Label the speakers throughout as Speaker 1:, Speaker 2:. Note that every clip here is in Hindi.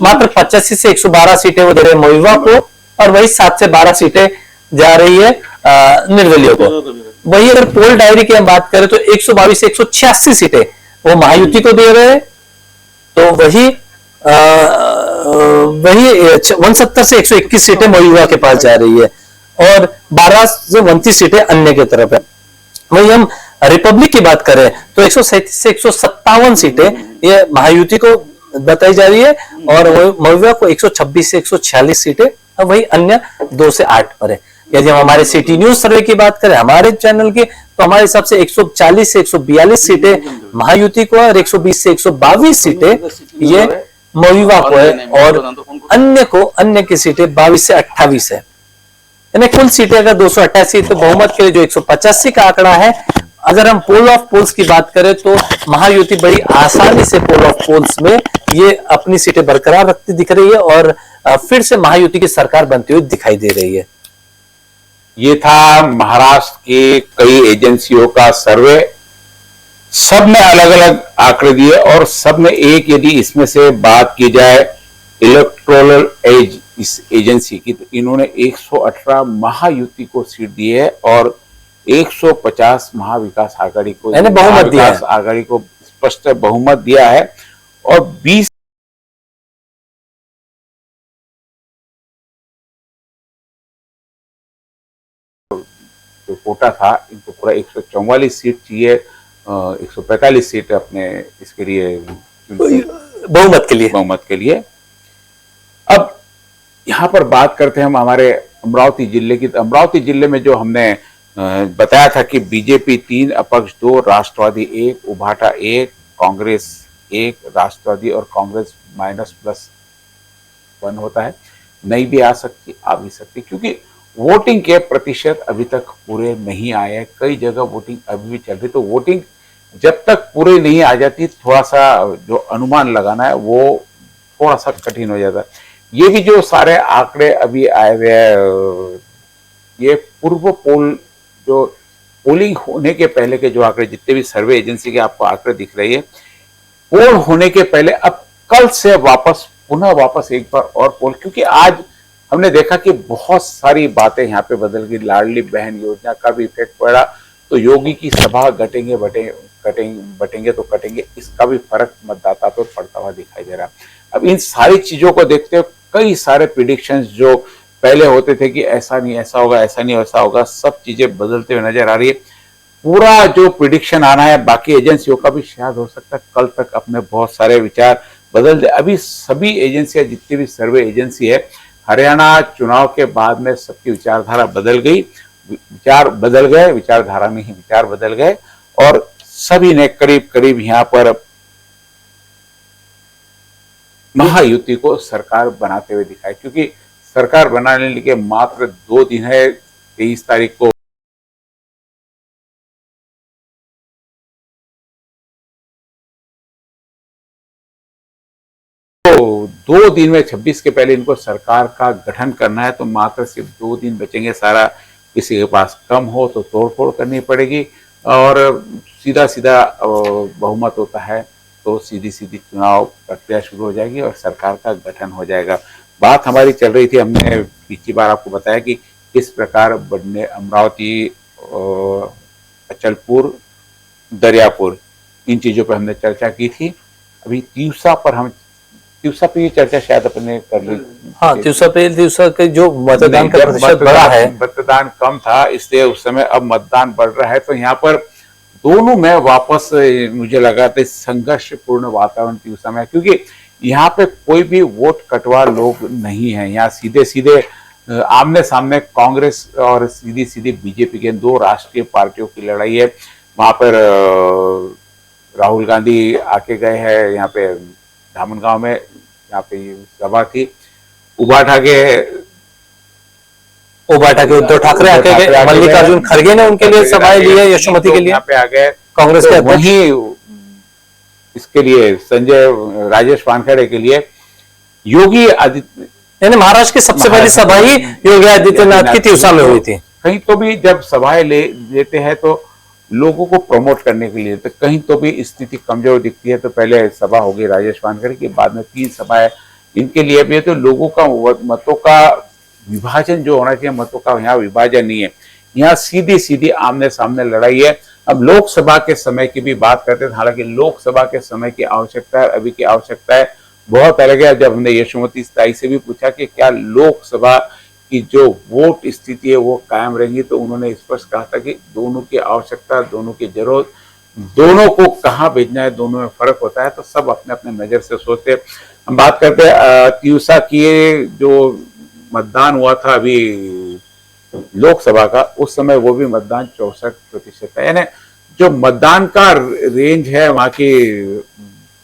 Speaker 1: मात्र 85 से 112 सीटें वो दे रहे हैं मोइवा को, और वही 7 से 12 सीटें जा रही है निर्दलीय को। वही अगर पोल डायरी की हम बात करें तो 122 से 186 सीटें वो महायुति को दे रहे हैं, तो वही 170 से 121 सीटें मोइवा के पास जा रही है, और 12 से 29 सीटें अन्य की तरफ है। वही हम रिपब्लिक की बात करें तो 137 से 157 सीटें ये महायुति को बताई जा रही है, और मोइवा को 126 से 146 सीटें, और वही अन्य 2 से 8 पर है। यदि हम हमारे सिटी न्यूज सर्वे की बात करें हमारे चैनल की, तो हमारे हिसाब से 140 से 142 सीटें महायुति को है, और 120 से 122 सीटें ये मोइवा को है, और अन्य की सीटें 22 से 28 है। यानी कुल सीटें अगर 288, तो बहुमत के लिए जो 185 का आंकड़ा है, अगर हम पोल ऑफ पोल्स की बात करें तो महायुति बड़ी आसानी से पोल ऑफ पोल्स में ये अपनी सीटें बरकरार रखती दिख रही है, और फिर से महायुति की सरकार बनती हुई दिखाई दे रही है।
Speaker 2: ये था महाराष्ट्र के कई एजेंसियों का सर्वे। सब ने अलग अलग आंकड़े दिए, और सब ने एक, यदि इसमें से बात की जाए इलेक्टोरल एज इस एजेंसी की, तो इन्होंने 118 महायुति को सीट दी है, और 150 महाविकास आघाड़ी को,
Speaker 1: बहुमत दिया है।
Speaker 2: आघाड़ी को स्पष्ट बहुमत दिया है, और 20 जो कोटा था, इनको पूरा 144 सीट चाहिए, 145 सीट अपने इसके लिए बहुमत के लिए। अब यहाँ पर बात करते हैं हम हमारे अमरावती जिले की। तो अमरावती जिले में जो हमने बताया था कि बीजेपी 3, अपक्ष 2, राष्ट्रवादी 1, उभाटा 1, कांग्रेस 1, राष्ट्रवादी और कांग्रेस -+1 होता है। नहीं भी आ सकती, आ भी सकती, क्योंकि वोटिंग के प्रतिशत अभी तक पूरे नहीं आए हैं। कई जगह वोटिंग अभी भी चल रही, तो वोटिंग जब तक पूरे नहीं आ जाती, थोड़ा सा जो अनुमान लगाना है वो थोड़ा सा कठिन हो जाता है। ये भी जो सारे आंकड़े अभी आए हुए हैं, ये पूर्व पोल, जो पोलिंग होने के पहले के जो आंकड़े, जितने भी सर्वे एजेंसी के आपको आंकड़े दिख रहे हैं, पोल होने के पहले, अब कल से पुनः वापस एक बार और पोल, क्योंकि आज हमने देखा कि बहुत सारी बातें यहाँ पे बदल गई। लाडली बहन योजना का भी इफेक्ट पड़ा, तो योगी की सभा बटेंगे तो कटेंगे, इसका भी फर्क मतदाता पर पड़ता हुआ दिखाई दे रहा। अब इन सारी चीजों को देखते हुए कई सारे प्रिडिक्शंस जो पहले होते थे कि ऐसा नहीं ऐसा होगा, ऐसा नहीं ऐसा होगा, सब चीजें बदलते हुए नजर आ रही है। पूरा जो प्रिडिक्शन आना है बाकी एजेंसियों का भी शायद हो सकता है कल तक अपने बहुत सारे विचार बदल दे। अभी सभी एजेंसियां, जितनी भी सर्वे एजेंसी है, हरियाणा चुनाव के बाद में सबकी विचारधारा बदल गई, विचारधारा नहीं, विचार बदल गए, और सभी ने करीब करीब यहाँ पर महायुति को सरकार बनाते हुए दिखाई, क्योंकि सरकार बनाने के मात्र 2 दिन है। 23 तारीख को तो 2 दिन में 26 के पहले इनको सरकार का गठन करना है, तो मात्र सिर्फ 2 दिन बचेंगे। सारा किसी के पास कम हो तो तोड़फोड़ करनी पड़ेगी, और सीधा सीधा बहुमत होता है तो सीधी सीधी चुनाव प्रक्रिया शुरू हो जाएगी और सरकार का गठन हो जाएगा। बात हमारी चल रही थी, हमने पिछली बार आपको बताया कि किस प्रकार बढ़ने अमरावती, अचलपुर, दरियापुर, इन चीजों पर हमने चर्चा की थी। अभी तीवसा पे ये चर्चा शायद अपने कर ली।
Speaker 1: हाँ, तीवसा के जो मतदान का प्रतिशत बढ़ा है,
Speaker 2: मतदान कम था, इसलिए उस समय अब मतदान बढ़ रहा है, तो यहाँ पर दोनों में वापस मुझे लगा था संघर्षपूर्ण वातावरण तीवसा में, क्योंकि यहाँ पे कोई भी वोट कटवा लोग नहीं है। यहाँ सीधे सीधे आमने सामने कांग्रेस और सीधी सीधी बीजेपी के 2 राष्ट्रीय पार्टियों की लड़ाई है। वहां पर राहुल गांधी आके गए हैं, यहाँ पे धामनगांव में, यहाँ पे सभा थी। उभाटा के
Speaker 1: उद्धव ठाकरे आके गए, मल्लिकार्जुन खड़गे ने उनके लिए सभाएं ली है, यशोमती के लिए
Speaker 2: यहाँ पे आ गए
Speaker 1: कांग्रेस के।
Speaker 2: वहीं इसके लिए राजेश वानखेड़े के लिए योगी आदित्य,
Speaker 1: यानी महाराष्ट्र की सबसे बड़ी सभा ही योगी आदित्यनाथ की तीवसा में हुई थी।
Speaker 2: कहीं तो भी जब सभाएं लेते हैं तो लोगों को प्रमोट करने के लिए, तो कहीं तो भी स्थिति कमजोर दिखती है तो पहले सभा होगी राजेश वानखेड़े की, बाद में 3 सभाएं इनके लिए भी है। तो लोगों का मतों का विभाजन जो होना चाहिए, मतों का यहाँ विभाजन नहीं है, यहाँ सीधी सीधी आमने सामने लड़ाई है। अब लोकसभा के समय की भी बात करते हैं, हालांकि लोकसभा के समय की आवश्यकता है, अभी की आवश्यकता है बहुत अलग है। जब हमने यशोमती ताई से भी पूछा कि क्या लोकसभा की जो वोट स्थिति है वो कायम रहेंगी, तो उन्होंने स्पष्ट कहा था कि दोनों की आवश्यकता, दोनों की जरूरत, दोनों को कहाँ भेजना है, दोनों में फर्क होता है। तो सब अपने अपने नजर से सोचते हैं। हम बात करते हैं तीसरा की जो मतदान हुआ था अभी लोकसभा का, उस समय वो भी मतदान 64% था। यानी जो मतदान का रेंज है वहां की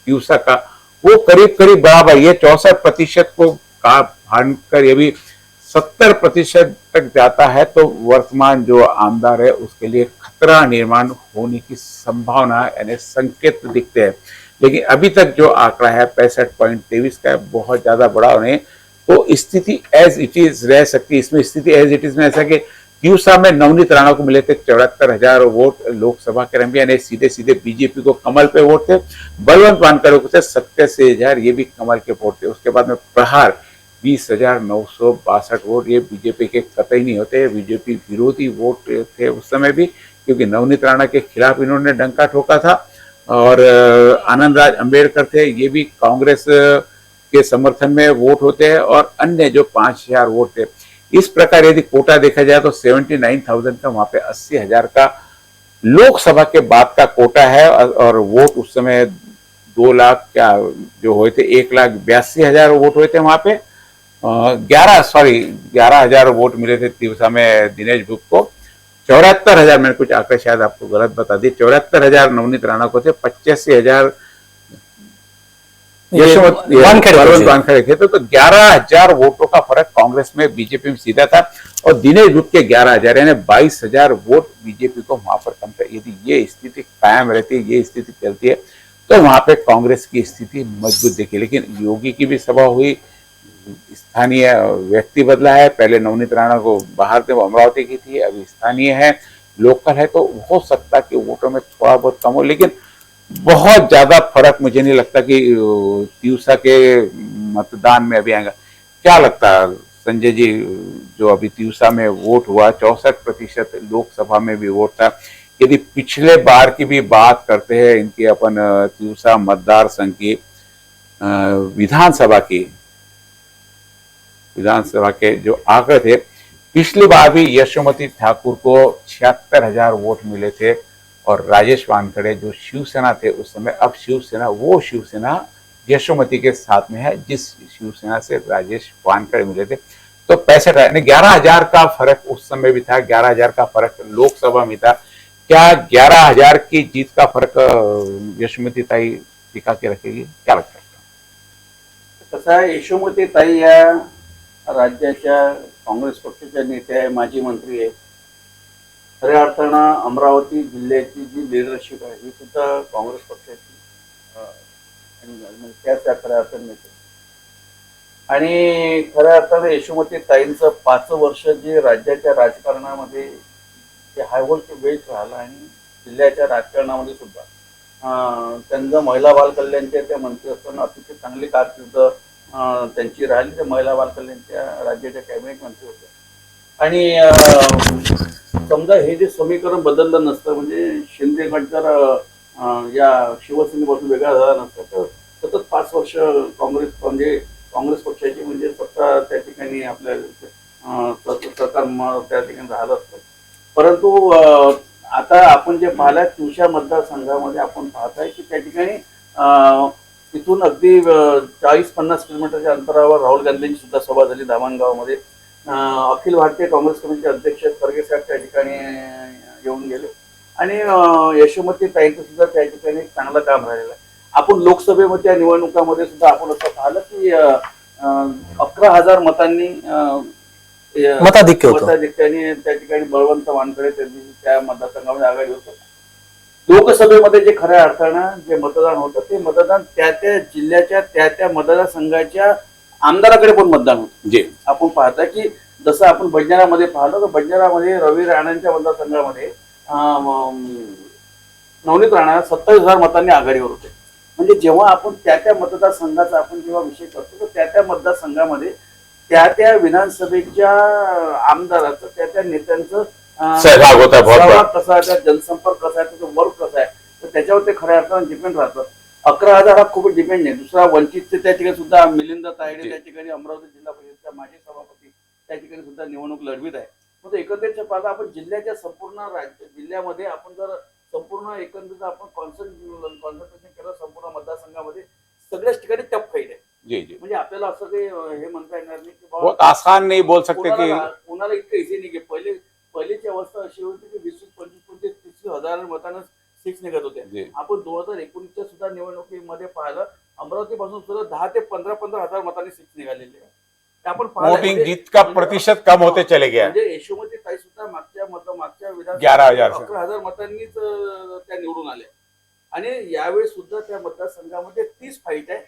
Speaker 2: तीसरा का, वो करीब करीब बराबर, ये 64% को का भांकर ये भी 70% तक जाता है, तो वर्तमान जो आमदार है उसके लिए खतरा निर्माण होने की संभावना यानी संकेत दिखते हैं। लेकिन अभी तक जो आंकड़ा है 65.23 का है, बहुत ज्यादा बड़ा नहीं। तो स्थिति एज इट इज रह सकती है। इसमें स्थिति एज इट इज में ऐसा कि तीसरा में नवनीत राणा को मिले थे 74,000 वोट लोकसभा के रंग, यानी सीधे सीधे बीजेपी को कमल पे वोट थे। बलवंत वानकर को थे 87,000, ये भी कमल के वोट थे। उसके बाद में प्रहार 20,962 वोट, ये बीजेपी के कतई नहीं होते, बीजेपी विरोधी वोट थे उस समय भी, क्योंकि नवनीत राणा के खिलाफ इन्होंने डंका ठोका था। और आनंद राज अंबेडकर थे, ये भी कांग्रेस के समर्थन में वोट होते हैं। और अन्य जो 5,000 वोट थे, इस प्रकार यदि कोटा देखा जाए तो 79,000 का, वहां पे 80,000 का लोकसभा के बाद का कोटा है। और वोट उस समय 2 लाख क्या जो हुए थे, 1,82,000 वोट हुए थे वहां पे। 11,000 वोट मिले थे तिवसा में दिनेश गुप्त को। 74,000, मैंने कुछ आंकड़े शायद आपको गलत बता दिए, 74,000 नवनीत राणा को थे, 85,000 वानखेड़े थे। तो 11,000 वोटों का फर्क कांग्रेस में बीजेपी में सीधा था। और दिनेश गुप्त के 11,000 यानी 22,000 वोट बीजेपी को वहां पर कम था। यदि ये स्थिति कायम रहती है, ये स्थिति चलती है, तो वहां पे कांग्रेस की स्थिति मजबूत देखी। लेकिन योगी की भी सभा हुई, स्थानीय व्यक्ति बदला है, पहले नवनीत राणा को बाहर थे, वो अमरावती की थी, अभी स्थानीय है, लोकल है। तो हो सकता है कि वोटों में थोड़ा बहुत कम हो, लेकिन बहुत ज्यादा फर्क मुझे नहीं लगता कि तीसरा के मतदान में अभी आएगा। क्या लगता है संजय जी, जो अभी तीसरा में वोट हुआ 64% लोकसभा में भी वोट था, यदि पिछले बार की भी बात करते हैं इनके अपन तीसरा मतदार संघ की विधानसभा के जो आंकड़े थे, पिछली बार भी यशोमती ठाकुर को 76,000 वोट मिले थे। और राजेश वानखड़े जो शिवसेना थे उस समय, अब शिवसेना यशोमती के साथ में है, जिस शिवसेना से राजेश वानखड़े मिले थे। तो 65 11,000 का फर्क उस समय भी था, 11,000 का फर्क लोकसभा में था। क्या 11,000 की जीत का फर्क यशोमती ताई टिका के रखेगी, क्या लगता है?
Speaker 3: कसं आहे, यशोमती ताई या राज्याच्या काँग्रेस पक्षाच्या नेत्या आहे, माजी मंत्री आहे. खऱ्या अर्थानं अमरावती जिल्ह्याची जी लिडरशिप आहे ही सुद्धा काँग्रेस पक्षाची म्हणजे त्याच त्या खऱ्या अर्थाने नेते. आणि खऱ्या अर्थानं यशोमती ताईंचं 5 वर्ष जे राज्याच्या राजकारणामध्ये जे हायवोल्ट वेळ राहिला आणि जिल्ह्याच्या राजकारणामध्ये सुद्धा त्यांचं महिला बाल कल्याणच्या त्या मंत्री असताना अतिशय चांगली कारकीर्द त्यांची राहिली. ते महिला बाल कल्याणच्या राज्याच्या कॅबिनेट मंत्री होते. आणि समजा हे जे समीकरण बदललं नसतं, म्हणजे शिंदे गट जर या शिवसेनेपासून वेगळा झाला नसता, तर सतत 5 वर्ष काँग्रेस पक्षाची म्हणजे सत्ता त्या ठिकाणी आपल्या सरकार त्या ठिकाणी राहिलं असतं. परंतु आता आपण जे पाहिलं तिवसा मतदारसंघामध्ये आपण पाहताय की त्या ठिकाणी तिथून अगदी 40-50 किलोमीटरच्या अंतरावर राहुल गांधींची सुद्धा सभा झाली धामणगावमध्ये. अखिल भारतीय काँग्रेस कमिटीचे अध्यक्ष खरगे साहेब त्या ठिकाणी येऊन गेले आणि यशोमती ताईंचं सुद्धा त्या ठिकाणी एक चांगलं काम राहिलेलं आहे. आपण लोकसभेमध्ये निवडणुकामध्ये सुद्धा आपण असं पाहिलं की 11,000 मतांनी मताधिक्याने त्या ठिकाणी बळवंत वानखडे त्यांनी त्या मतदारसंघामध्ये आघाडी होतं. लोकसभेमध्ये जे खऱ्या अर्थानं जे मतदान होतं ते मतदान त्या त्या जिल्ह्याच्या त्या त्या मतदारसंघाच्या आमदाराकडे पण मतदान होतं. जे आपण पाहता की जसं आपण बंजारामध्ये पाहिलं तर बंजारामध्ये रवी राणांच्या मतदारसंघामध्ये नवनीत राणा 27,000 मतांनी आघाडीवर होते. म्हणजे जेव्हा आपण त्या मतदारसंघाचा आपण जेव्हा विषय करतो तर त्या मतदारसंघामध्ये त्या विधानसभेच्या आमदाराचं त्या नेत्यांचं
Speaker 2: सहभाग होता बहुत बड़ा।
Speaker 3: सहभाग कसा आहे, त्या जनसंपर्क कसा आहे, त्याचा वर्क कसा आहे, तर त्याच्यावर ते खऱ्या अर्थानं डिपेंड राहतं. 11,000 हा खूप डिपेंड नाही. दुसरा वंचितचे त्या ठिकाणी सुद्धा मिलिंद तायडे त्या ठिकाणी अमरावती जिल्हा परिषदच्या माजी सभापती त्या ठिकाणी सुद्धा निवडणूक लढवित आहे. मग एकंदरीत पाहता आपण जिल्ह्याच्या संपूर्ण जिल्ह्यामध्ये आपण जर संपूर्ण एकंदरीत आपण कॉन्सन्ट्रेशन केलं संपूर्ण मतदारसंघामध्ये सगळ्याच ठिकाणी टफ फाईट आहे.
Speaker 2: जी जी,
Speaker 3: म्हणजे आपल्याला असं काही हे म्हणता येणार नाही की
Speaker 2: बहुत आसान नहीं बोल सकते कि
Speaker 3: कोणाला इतकं इझी नाही की पहिलीची अवस्था अशी होती की 20-25-30 हजार मतांना सीट्स निघत होत्या. आपण 2019च्या सुद्धा निवडणुकीमध्ये पाहिलं अमरावतीपासून सुद्धा 10 ते 15 हजार मतांनी सीट्स निघालेले आहे. आपण
Speaker 2: वोटिंग जीत का प्रतिशत कम होते चले गया.
Speaker 3: म्हणजे यशोमती ताई सुद्धा मागच्या विधान
Speaker 2: 11,000
Speaker 3: मतांनीच त्या निवडून आल्या. आणि यावेळी सुद्धा त्या मतदारसंघामध्ये 30 फाईट आहे,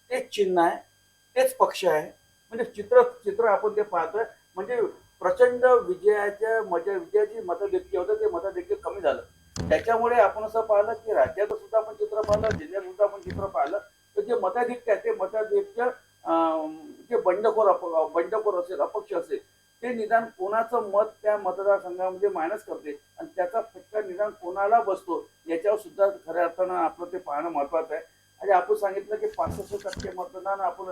Speaker 3: तेच चिन्ह आहे, तेच पक्ष आहे. म्हणजे चित्र आपण ते पाहतोय. म्हणजे प्रचंड विजयाची मतदेखील होतं, ते मतदेखील कमी झालं. त्याच्यामुळे आपण असं पाहिलं की राज्यात सुद्धा आपण चित्र पाहिलं, जिल्ह्यात सुद्धा आपण चित्र पाहिलं तर जे मताधिक्य आहे ते मताधिक्य जे बंडखोर असेल, अपक्ष असेल, ते निदान कोणाचं मत त्या मतदारसंघामध्ये मायनस करते आणि त्याचा फटका निदान कोणाला बसतो याच्यावर सुद्धा खऱ्या अर्थानं आपलं ते पाहणं महत्वाचं आहे. आणि आपण सांगितलं की 65% मतदान आपण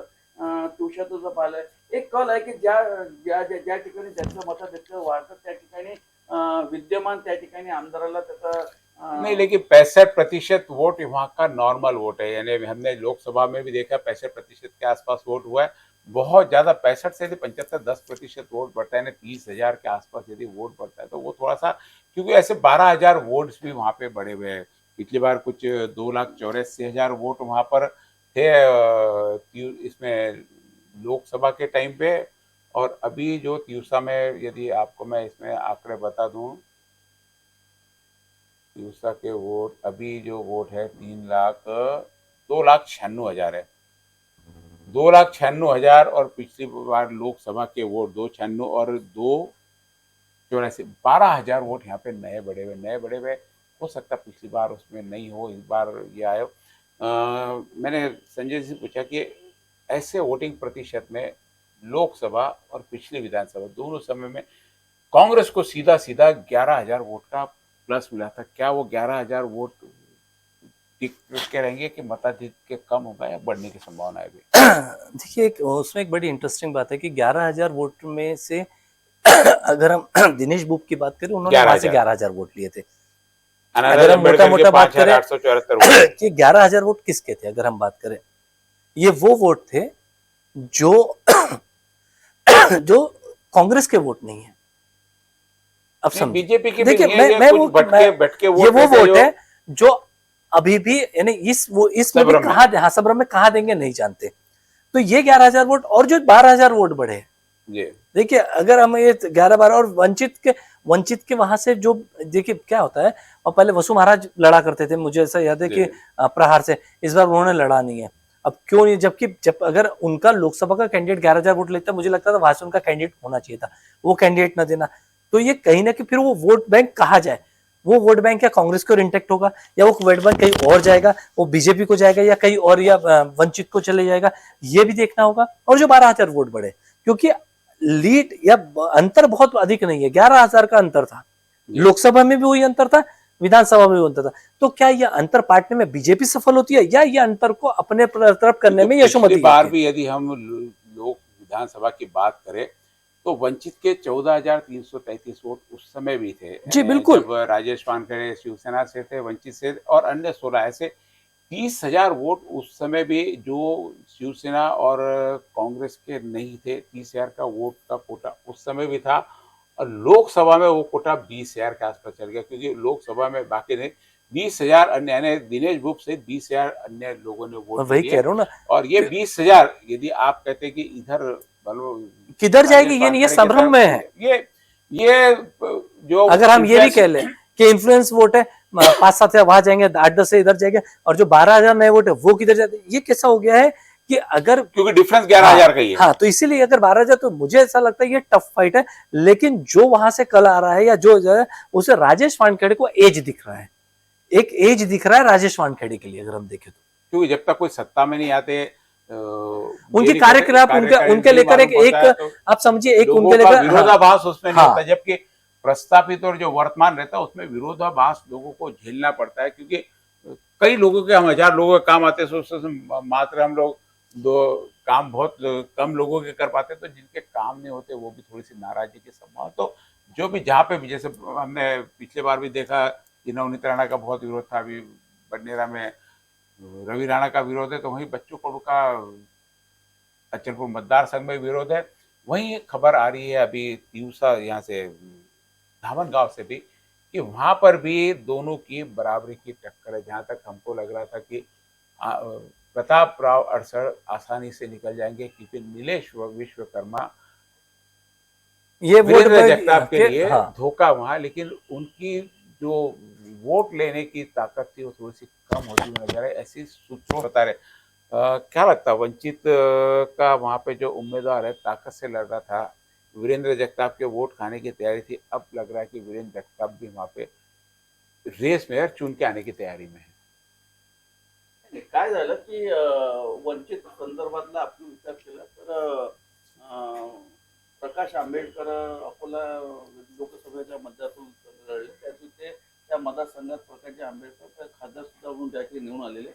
Speaker 3: दिवसातून पाहिलंय. एक कल आहे की ज्या ठिकाणी ज्यांचं मताधिक्य वाढतं त्या ठिकाणी विद्यमान त्या ठिकाणी आमदाराला त्याचा
Speaker 2: नहीं, लेकिन 65% वोट वहाँ का नॉर्मल वोट है. यानी हमने लोकसभा में भी देखा 65% के आसपास वोट हुआ है. बहुत ज्यादा 65 से 75 10% वोट बढ़ता है ना. 30,000 के आसपास यदि वोट बढ़ता है तो वो थोड़ा सा, क्योंकि ऐसे 12,000 वोट्स भी वहाँ पे बढ़े हुए हैं. पिछली बार कुछ 2,84,000 वोट वहाँ पर थे इसमें लोकसभा के टाइम पे. और अभी जो तिवसा में, यदि आपको मैं इसमें आंकड़े बता दूं, तिवसा के वोट अभी जो वोट है 2,96,000 है. 2,96,000 और पिछली बार लोकसभा के वोट 296 और 284, 12,000 वोट यहाँ पे नए बढ़े हुए. हो सकता पिछली बार उसमें नहीं हो, इस बार ये आए. मैंने संजय जी से पूछा कि ऐसे वोटिंग प्रतिशत में लोकसभा और पिछली विधानसभा दोनों समय में कांग्रेस को सीधा 11,000 वोट का प्लस मिला था. क्या वो 11,000 वोट टिक के रहेंगे कि मताधिक्य कम होगा या बढ़ने की संभावना है?
Speaker 1: देखिए उसमें एक बड़ी इंटरेस्टिंग बात है कि 11,000 वोट में से अगर हम दिनेश बुप की बात करें, उन्होंने वहां से 11,000 वोट लिए थे. अगर हम मोटा बात करें कि 11,000 वोट किसके थे, अगर हम बात करें, ये वो वोट थे जो जो कांग्रेस के वोट नहीं है. अब समझ
Speaker 2: बीजेपी की
Speaker 1: देखिए,
Speaker 2: मैं वो भटके
Speaker 1: ये वो वोट है जो अभी भी यानी इसमें भी कहा सबरम में कहा देंगे नहीं जानते. तो ये 11,000 वोट और जो 12,000 वोट बढ़े, देखिए अगर हम ये 11-12 और वंचित के वहां से जो, देखिए क्या होता है, और पहले वसु महाराज लड़ा करते थे, मुझे ऐसा याद है कि प्रहार से. इस बार उन्होंने लड़ा नहीं है. अब क्यों नहीं, जब अगर उनका लोकसभा का कैंडिडेट 11,000 वोट लेता, मुझे लगता था वहां से उनका कैंडिडेट होना चाहिए था, वो कैंडिडेट न देना. तो ये कहीं ना कहीं फिर वो वोट बैंक कहा जाए, वो वोट बैंक क्या कांग्रेस को इंटेक्ट होगा या वो वोट बैंक कहीं और जाएगा, वो बीजेपी को जाएगा या कहीं और, या वंचित को चले जाएगा, ये भी देखना होगा. और जो 12,000 वोट बढ़े, क्योंकि लीड या अंतर बहुत अधिक नहीं है, 11,000 का अंतर था. लोकसभा में भी वही अंतर था, विधानसभा में भी अंतर था. तो क्या ये अंतर पाटने में बीजेपी सफल होती है या ये अंतर को अपने तरफ करने में यशोमती?
Speaker 2: बार भी यदि हम लोक विधानसभा की बात करें तो वंचित के 14,333 वोट उस समय भी थे.
Speaker 1: जी बिल्कुल.
Speaker 2: जब राजेश वानखेड़े शिवसेना से थे, वंचित से और अन्य 16, ऐसे 30,000 वोट उस समय भी जो शिवसेना और कांग्रेस के नहीं थे. 30,000 का वोट का कोटा उस समय भी था. और लोकसभा में वो कोटा 20,000 के आसपास चल गया, क्योंकि लोकसभा में बाकी ने 20,000 अन्य, यानी दिनेश बुप से 20,000 अन्य लोगों ने वोट
Speaker 1: वही कह रहा हूं ना.
Speaker 2: और ये 20,000 यदि आप कहते हैं कि इधर
Speaker 1: किधर जाएगी, ये संभ्रम में है.
Speaker 2: ये जो,
Speaker 1: अगर हम ये भी कह लें कि इन्फ्लुएंस वोट है, 5-7 वहां जाएंगे, 8-10 से इधर जाएंगे, और जो 12,000 नए वोट है वो किधर जाते हैं. ये कैसा हो गया है कि अगर,
Speaker 2: क्योंकि डिफरेंस 11,000 का ही है.
Speaker 1: हाँ, तो इसीलिए अगर 12,000, तो मुझे ऐसा लगता है ये टफ फाइट है. लेकिन जो वहां से कल आ रहा है या जो है, उसे राजेश वानखेड़े को एज दिख रहा है, एक एज दिख रहा है राजेश वानखेड़े के लिए, अगर हम देखें तो.
Speaker 2: क्योंकि जब तक कोई सत्ता में नहीं आते
Speaker 1: उनकी कार्यकलाप उनके लेकर एक आप समझिए एक
Speaker 2: लोगों
Speaker 1: उनके
Speaker 2: का
Speaker 1: लेकर
Speaker 2: विरोधाभास उसमें नहीं
Speaker 1: हाँ।
Speaker 2: होता, जबकि प्रस्तापित और जो वर्तमान रहता है उसमें विरोधाभास लोगों को झेलना पड़ता है, क्योंकि कई लोगों के, हम 1000 लोगों के काम आते हैं, सो मात्र हम लोग दो काम बहुत कम लोगों के कर पाते, तो जिनके काम नहीं होते वो भी थोड़ी सी नाराजगी की संभावना। तो जो भी जहाँ पे भी, जैसे हमने पिछले बार भी देखा कि नवनीत राणा का बहुत विरोध था, अभी बडनेरा में रवि राणा का विरोध है, तो वहीं बच्चू कडू का अचलपुर मतदार संघ में विरोध है। वहीं एक खबर आ रही है अभी तिवसा यहाँ से धामन गांव से भी, कि वहां पर भी दोनों की बराबरी की टक्कर है। जहां तक हमको लग रहा था कि प्रताप राव अड़सड़ आसानी से निकल जाएंगे, क्योंकि नीलेश विश्वकर्मा
Speaker 1: ये वोट
Speaker 2: वीरेंद्र जगताप के लिए
Speaker 1: हाँ।
Speaker 2: धोखा वहां, लेकिन उनकी जो वोट लेने की ताकत थी वो थोड़ी सी कम होती हुई नजर आई, ऐसी सूत्रों बता रहे। क्या लगता है वंचित का वहां पे जो उम्मीदवार है ताकत से लड़ रहा था, वीरेंद्र जगताप के वोट खाने की तैयारी थी, अब लग रहा है कि वीरेंद्र जगताप भी वहां पे रेस में चुन के आने की तैयारी में है।
Speaker 3: नाही, काय झालं की वंचित संदर्भातला आपण विचार केला तर प्रकाश आंबेडकर अकोला लोकसभेच्या मतदारातून लढले, त्यातून ते त्या मतदारसंघात प्रकाश आंबेडकर त्या खासदार सुद्धा म्हणून त्या ठिकाणी निवडून आलेले.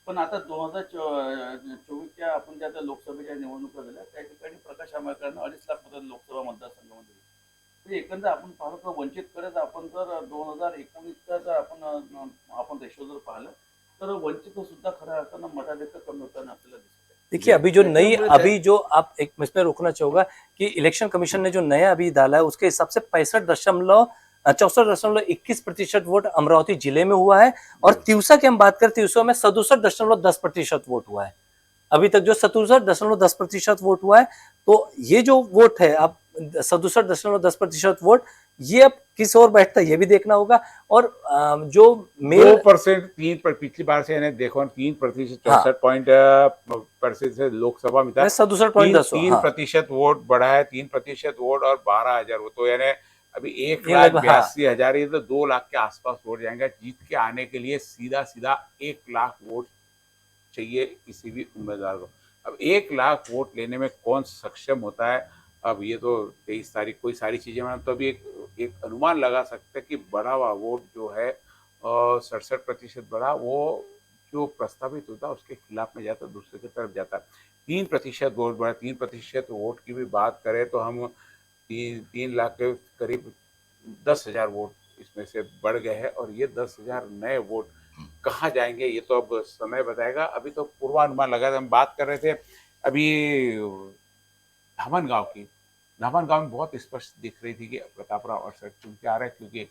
Speaker 3: पण आता 2024च्या आपण ज्या आता लोकसभेच्या निवडणुका झाल्या त्या ठिकाणी प्रकाश आंबेडकरांना 2.5 लाख मतं लोकसभा मतदारसंघामध्ये दिली. म्हणजे एकंदर आपण पाहिलं तर वंचितकडे जर आपण जर 2019चा जर आपण रेशो जर पाहिलं तर वंचित सुद्धा खऱ्या अर्थानं मताधिक्य कमी होताना आपल्याला दिसत आहे.
Speaker 1: देखिए अभी जो नई
Speaker 3: त्याच्यामुळे
Speaker 1: अभी जो आप एक इसमें रोकना चाहूंगा कि इलेक्शन कमीशन ने जो नया अभी डाला है उसके हिसाब से 64.21% वोट अमरावती जिले में हुआ है और तिवसा की हम बात करें तिवसा में 67.10% वोट हुआ है। अभी तक जो 67.10% वोट हुआ है, तो ये जो वोट है अब 67.10% वोट ये अब किस ओर बैठता है ये भी देखना होगा। और जो मेल
Speaker 2: 2% 3 पिछली बार से यानी देखो 3%
Speaker 1: हाँ।
Speaker 2: 64% से लोकसभा में था,
Speaker 1: 67.10
Speaker 2: तीन
Speaker 1: हाँ।
Speaker 2: प्रतिशत वोट बढ़ा है, 3% वोट और 12,000 वोट, तो यानी अभी एक
Speaker 1: ये
Speaker 2: लाख
Speaker 1: लगभग, हाँ।
Speaker 2: 82,000, ये तो 2 लाख के आसपास वोट जाएंगे। जीत के आने के लिए सीधा सीधा 1 लाख वोट चाहिए किसी भी उम्मीदवार को। अब 1 लाख वोट लेने में कौन सक्षम होता है, अब ये तो 23 तारीख को ही सारी चीजें में, तो अभी एक अनुमान लगा सकते हैं कि बढ़ा हुआ वोट जो है 67% बढ़ा, वो जो प्रस्तावित होता है उसके खिलाफ में जाता, दूसरे की तरफ जाता। 3% वोट बढ़ा, 3% वोट की भी बात करें तो हम 3 लाख के करीब 10,000 वोट इसमें से बढ़ गए हैं, और ये 10,000 नए वोट कहाँ जाएंगे ये तो अब समय बताएगा। अभी तो पूर्वानुमान लगा था, हम बात कर रहे थे अभी धामन गांव की, धामन गांव में बहुत स्पष्ट दिख रही थी कि प्रताप राव अड़सड़ चुन के आ रहे, क्योंकि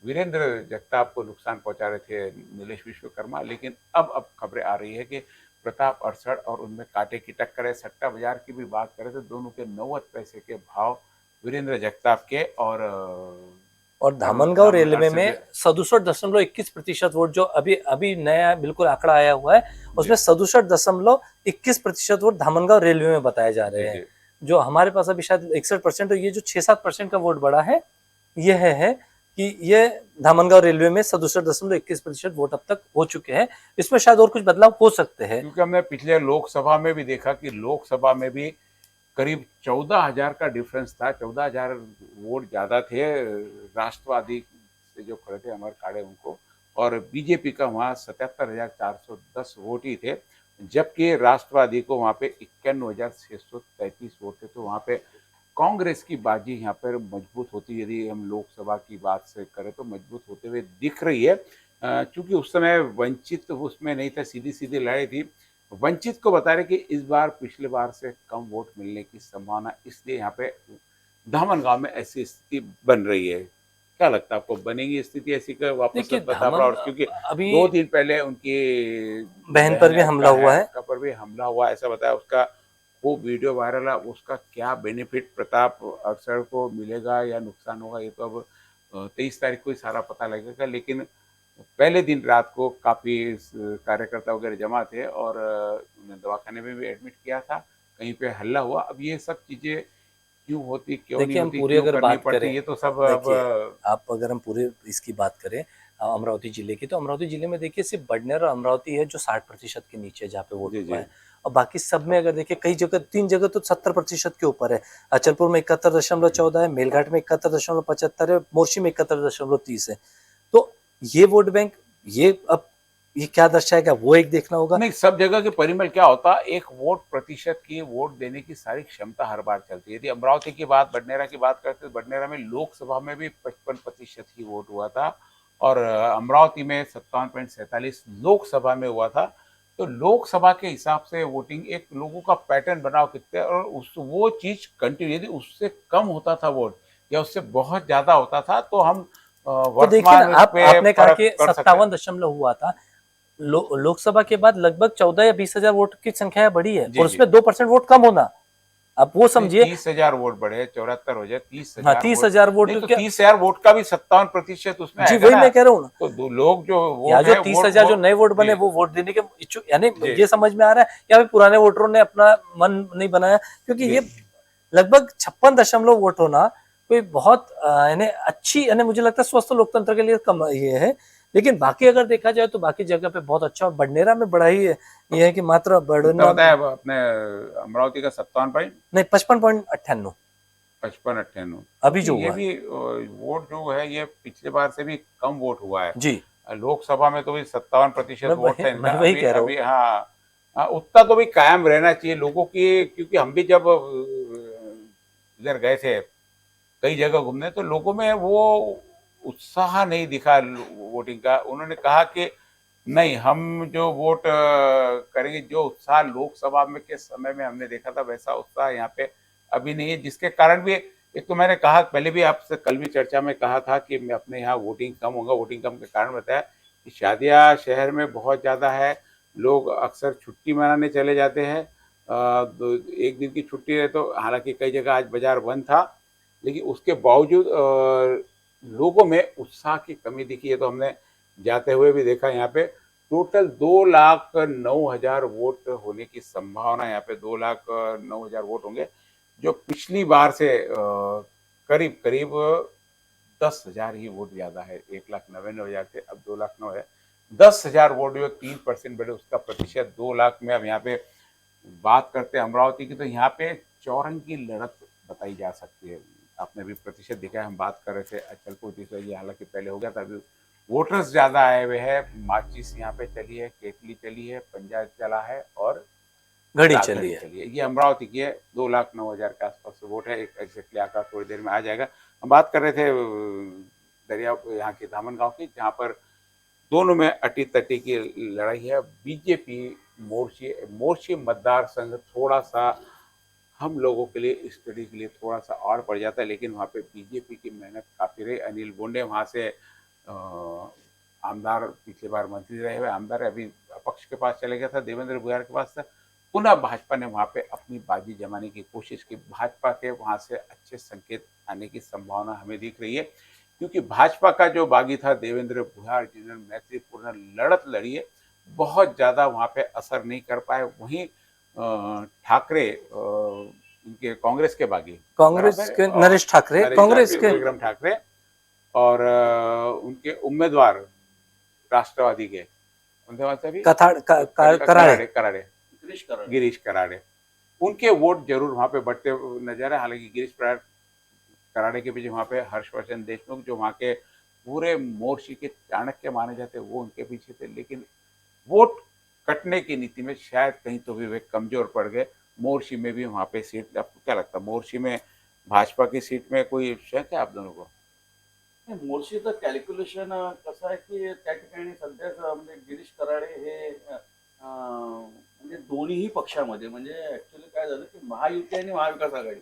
Speaker 2: वीरेंद्र जगताप को नुकसान पहुंचा रहे थे नीलेश विश्वकर्मा, लेकिन अब खबरें आ रही है कि प्रताप अड़सड़ और उनमें कांटे की टक्कर है। सट्टा बाजार की भी बात करें तो दोनों के 90 पैसे के भाव वीरेंद्र जगताप के
Speaker 1: और धामनगांव रेलवे में 67.21% वोट जो अभी अभी नया बिल्कुल आंकड़ा आया हुआ है उसमें 67.21% वोट धामनगांव रेलवे में बताए जा रहे हैं। जो हमारे पास अभी शायद 61% और ये जो 6-7% का वोट बढ़ा है ये है कि ये धामनगांव रेलवे में 67.21% वोट अब तक हो चुके हैं। इसमें शायद और कुछ बदलाव हो सकते हैं,
Speaker 2: क्योंकि हमने पिछले लोकसभा में भी देखा कि लोकसभा में भी करीब 14,000 का डिफरेंस था, 14,000 वोट ज्यादा थे राष्ट्रवादी से जो खड़े थे अमर काड़े उनको, और बीजेपी का वहाँ 77,410 वोट ही थे, जबकि राष्ट्रवादी को वहाँ पे 91,633 वोट थे। तो वहाँ पे कांग्रेस की बाजी यहाँ पर मजबूत होती, यदि हम लोकसभा की बात से करें तो मजबूत होते हुए दिख रही है, क्योंकि उस समय वंचित उसमें नहीं था, सीधी सीधी लड़ाई थी। वंचित को बता रहे कि इस बार पिछले बार से कम वोट मिलने की संभावना, इसलिए यहाँ पे धामन गांव में ऐसी स्थिति बन रही है। क्या लगता है आपको, बनेगी स्थिति ऐसी का वापस प्रताप राव, क्योंकि
Speaker 1: अभी
Speaker 2: 2 दिन पहले उनकी
Speaker 1: बहन पर भी हमला हुआ है,
Speaker 2: पर भी हमला हुआ ऐसा बताया, उसका वो वीडियो वायरल है, उसका क्या बेनिफिट प्रताप अड़सड़ को मिलेगा या नुकसान होगा ये तो अब 23 तारीख को ही सारा पता लगेगा। लेकिन पहले दिन रात को काफ़ी कार्यकर्ता वगैरह जमा थे और उन्हें दवाखाने में भी एडमिट किया था, कहीं पे हल्ला हुआ। अब ये सब चीज़ें क्यों होती, क्यों नहीं होती,
Speaker 1: पूरी
Speaker 2: क्यों
Speaker 1: अगर
Speaker 2: करनी
Speaker 1: बात
Speaker 2: पड़ती,
Speaker 1: करें
Speaker 2: ये तो सब अब
Speaker 1: आप अगर हम पूरे इसकी बात करें अमरावती जिले की, तो अमरावती जिले में देखिए सिर्फ बडनेर और अमरावती है जो 60% के नीचे है जहाँ पे वोट
Speaker 2: जी,
Speaker 1: हुआ
Speaker 2: जी।
Speaker 1: है। और बाकी सब में अगर देखिए कई जगह, 3 जगह तो 70% के ऊपर है। अचलपुर में 71.14 है, मेलघाट में 71.75 है, मोर्शी में 71.30 है। तो ये वोट बैंक, ये अब ये क्या दर्शाएगा वो एक देखना होगा।
Speaker 2: नहीं, सब जगह के परिमल क्या होता, एक वोट प्रतिशत की वोट देने की सारी क्षमता हर बार चलती है। यदि अमरावती की बात, बडनेरा की बात करते तो बडनेरा में लोकसभा में भी 55% ही वोट हुआ था और अमरावती में 57.47 लोकसभा में हुआ था। तो लोकसभा के हिसाब से वोटिंग एक लोगों का पैटर्न बनाओ कितने, और उस वो चीज कंटिन्यू, यदि उससे कम होता था वोट या उससे बहुत ज्यादा होता था तो हम
Speaker 1: तो देखिए ना,
Speaker 2: वर्तमान पे
Speaker 1: आपने कहा
Speaker 2: फर्क
Speaker 1: कि
Speaker 2: कर सकते हैं।
Speaker 1: 57 हुआ था। लोकसभा के बाद लगभग 14 या 20 हजार वोट की संख्या बढ़ी है,
Speaker 2: जी,
Speaker 1: और
Speaker 2: जी।
Speaker 1: उसमें 2% वोट कम होना, आप वो
Speaker 2: नहीं,
Speaker 1: समझिए।
Speaker 2: 30,000 वोट बढ़े, 74 हो जाए, तीस
Speaker 1: हाँ,
Speaker 2: हजार वोट।
Speaker 1: 30 हजार वोट
Speaker 2: नहीं तो
Speaker 1: क्या।
Speaker 2: 30,000 वोट का भी 57% उसमें
Speaker 1: जी
Speaker 2: आएगा
Speaker 1: वही
Speaker 2: ना।
Speaker 1: मैं कह रहा हूँ।
Speaker 2: तो लोग जो
Speaker 1: या
Speaker 2: वोट
Speaker 1: जो
Speaker 2: है
Speaker 1: 30 हजार जो नए वोट बने
Speaker 2: जी,
Speaker 1: वो वोट देने के इच्छुक, यानी
Speaker 2: जी,
Speaker 1: ये समझ में आ रहा है या फिर पुराने वोटरों ने अपना मन नहीं बनाया, क्योंकि
Speaker 2: जी।
Speaker 1: ये लगभग 56 वोट होना कोई बहुत यानी अच्छी, यानी मुझे लगता है स्वस्थ लोकतंत्र के लिए कम ये है। लेकिन बाकी अगर देखा जाए तो बाकी जगह पे बहुत अच्छा, और बडनेरा में बड़ा ही ये है कि मात्र
Speaker 2: कितना
Speaker 1: बडनेरा,
Speaker 2: बताया अब अपने अमरावती का 57
Speaker 1: नहीं 55.98
Speaker 2: 55 98,
Speaker 1: अभी
Speaker 2: क्योंकि
Speaker 1: जो
Speaker 2: ये
Speaker 1: हुआ है।
Speaker 2: भी वोट जो है ये पिछले बार से भी कम वोट हुआ है।
Speaker 1: जी
Speaker 2: लोकसभा में तो भी 57% वोट था इनका।
Speaker 1: मैं वही
Speaker 2: अभी
Speaker 1: कह रहा हूँ।
Speaker 2: अभी हाँ, उतना तो भी कायम रहना चाहिए लोगों की, क्योंकि हम भी जब इधर गए थे कई जगह घूमने तो लोगों में वो उत्साह नहीं दिखा वोटिंग का। उन्होंने कहा कि नहीं, हम जो वोट करेंगे, जो उत्साह लोकसभा में के समय में हमने देखा था वैसा उत्साह यहाँ पे अभी नहीं है, जिसके कारण भी एक तो मैंने कहा पहले भी आपसे, कल भी चर्चा में कहा था कि मैं अपने यहाँ वोटिंग कम होगा। वोटिंग कम के कारण बताया कि शादियाँ शहर में बहुत ज़्यादा है, लोग अक्सर छुट्टी मनाने चले जाते हैं। एक दिन की छुट्टी है तो, हालांकि कई जगह आज बाजार बंद था, लेकिन उसके बावजूद लोगों में उत्साह की कमी दिखी है। तो हमने जाते हुए भी देखा यहाँ पे टोटल 2,09,000 वोट होने की संभावना, यहाँ पे 2,09,000 वोट होंगे, जो पिछली बार से करीब करीब 10,000 ही वोट ज्यादा है। 1,99,000 थे, अब 2,09,000 है। 10,000 वोट जो 3% बढ़े, उसका प्रतिशत 2 लाख में। अब यहाँ पे बात करते हैं अमरावती की, तो यहाँ पे चौरंगी लड़त बताई जा सकती है। आपने भी प्रतिशत दिखा है, हम बात कर रहे थे अचलपुर ये हालांकि पहले हो गया था, अभी वोटर्स ज्यादा आए हुए हैं। माचिस यहाँ पे चली है, केतली चली है, पंजा चला है और
Speaker 1: घड़ी
Speaker 2: डाक
Speaker 1: चली
Speaker 2: घड़ी
Speaker 1: है।
Speaker 2: चली है। ये अमरावती की है, 2,09,000 के आसपास वोट है। एक एग्जैक्टली आंकड़ा थोड़ी देर में आ जाएगा। हम बात कर रहे थे दरिया यहाँ के दामन गांव की, जहाँ पर दोनों में अटी तटी की लड़ाई है। बीजेपी मोर्चे मोर्चे मतदार संघ थोड़ा सा हम लोगों के लिए, स्टडी के लिए थोड़ा सा और पड़ जाता है, लेकिन वहाँ पे बीजेपी की मेहनत काफी रही। अनिल बोंडे वहाँ से आमदार, पिछली बार मंत्री रहे हुए आमदार, अभी अपक्ष के पास चले गया था, देवेंद्र भुयार के पास था। पुनः भाजपा ने वहाँ पे अपनी बाजी जमाने की कोशिश की। भाजपा के वहाँ से अच्छे संकेत आने की संभावना हमें दिख रही है, क्योंकि भाजपा का जो बागी था देवेंद्र भुयार, जिन्होंने मैत्रीपूर्ण लड़त लड़ी है, बहुत ज्यादा वहाँ पे असर नहीं कर पाए। वहीं ठाकरे, इनके कांग्रेस के बागी,
Speaker 1: कांग्रेस के नरेश ठाकरे, कांग्रेस के
Speaker 2: विक्रम ठाकरे, और उनके उम्मीदवार राष्ट्रवादी के, उनके बाद अभी
Speaker 1: कराड़े।
Speaker 2: कराड़े,
Speaker 3: गिरीश कराड।
Speaker 2: गिरीश कराड़े, उनके वोट जरूर वहां पे बढ़ते नजर है। हालांकि गिरीश कराड़े के पीछे वहां पे हर्षवर्धन देशमुख, जो वहां के पूरे मोर्ची के चाणक्य माने जाते, वो उनके पीछे थे। लेकिन वोट कटने की नीति में शायद कहीं तो भी वे कमजोर पड़ गए। मोर्शी में भी वहां पे सीट, आपको क्या लगता है मोर्शी में भाजपा की सीट में कोई शक है आप दोनों को?
Speaker 3: मोर्शीचं कॅल्क्युलेशन कसं आहे की त्या ठिकाणी सध्या म्हणजे गिरीश कराडे हे म्हणजे दोन्हीही पक्षामध्ये, म्हणजे ऍक्च्युली काय झालं की महायुती आणि महाविकास आघाडी